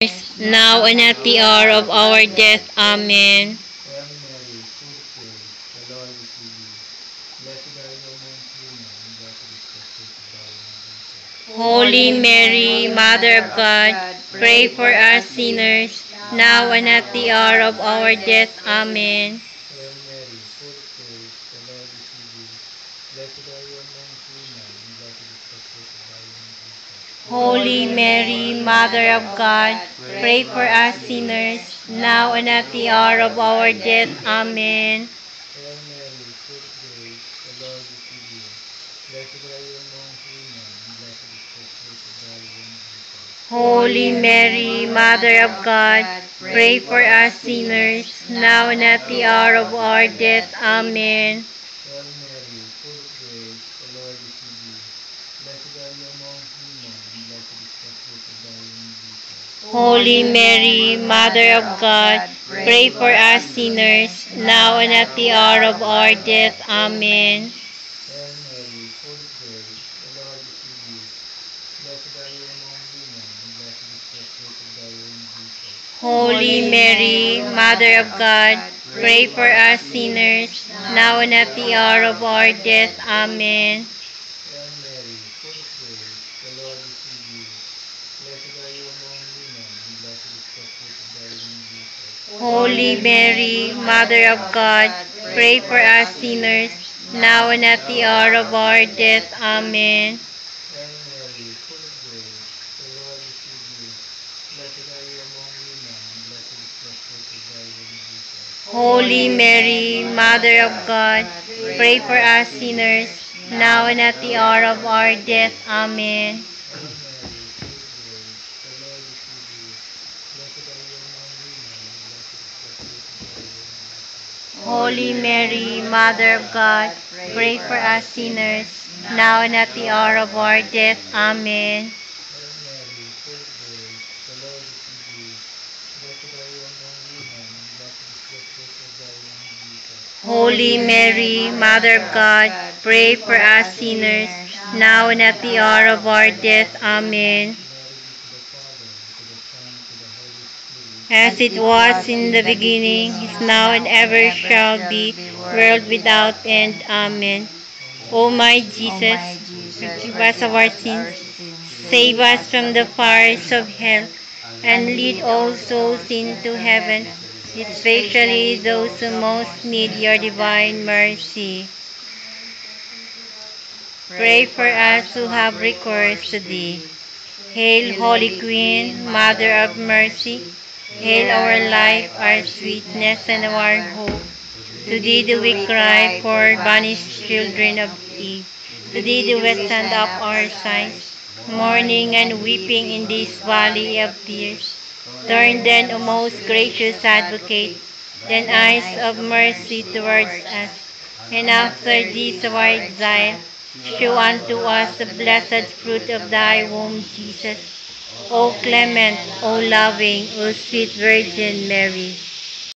now and at the hour of our death. Amen. Hail Mary, full of grace, the Lord is with you. Blessed are you amongst women, and blessed is the fruit of thy womb, Jesus. Holy Mary, Mother of God, pray for us sinners, now and at the hour of our death. Amen. Hail Mary, full of grace, the Lord is with you. Blessed are you amongst women, and blessed is the fruit of thy womb, Jesus. Holy Mary, Mother of God, pray for us sinners, now and at the hour of our death. Amen. Hail Mary, full of grace, the Lord is with you. Blessed are you amongst women, and blessed is the fruit of thy womb, Jesus. Holy Mary, Mother of God, pray for us sinners, now and at the hour of our death. Amen. Hail Mary, full of grace, the Lord is with you. Blessed are you amongst women, and blessed is the fruit of thy womb, Jesus. Holy Mary, Mother of God, pray for us sinners, now and at the hour of our death. Amen. Hail Mary, full of grace, the Lord is with you. Blessed are you among women, and blessed is the fruit of thy womb, Jesus. Holy Mary, Mother of God, pray for us sinners, now and at the hour of our death. Amen. Hail Mary, full of grace, the Lord is with you. Blessed are you among women, and blessed is the fruit of thy womb, Jesus. Holy Mary, Mother of God, pray for us sinners, now and at the hour of our death. Amen. Hail Mary, full of grace, the Lord is with you. Blessed are you among women, and blessed is the fruit of thy womb, Jesus. Holy Mary, Mother of God, pray for us sinners, now and at the hour of our death. Amen. Hail Mary, full of grace, the Lord is with you. Blessed are you among women, and blessed is the fruit of thy womb, Jesus. Holy Mary, Mother of God, pray for us sinners, now and at the hour of our death. Amen. Hail Mary, full of grace, the Lord is with you. Blessed are you among women, and blessed is the fruit of thy womb, Jesus. Holy Mary, Mother of God, pray for us sinners, now and at the hour of our death. Amen. Glory be to the Father, and to the Son, and to the Holy Spirit. As it was in the beginning, is now, and ever shall be, world without end. Amen. O my Jesus, forgive us of our sins, save us from the fires of hell, and lead all souls into heaven, especially those who most need your divine mercy. Pray for us who have recourse to thee. Hail, Holy Queen, Mother of Mercy. Hail our life, our sweetness, and our hope. To thee do we cry, poor banished children of Eve. To thee do we send up our sighs, mourning and weeping in this valley of tears. Turn then, O most gracious Advocate, thine eyes of mercy towards us, and after this our exile, show unto us the blessed fruit of thy womb, Jesus. O clement, O loving, O sweet Virgin Mary,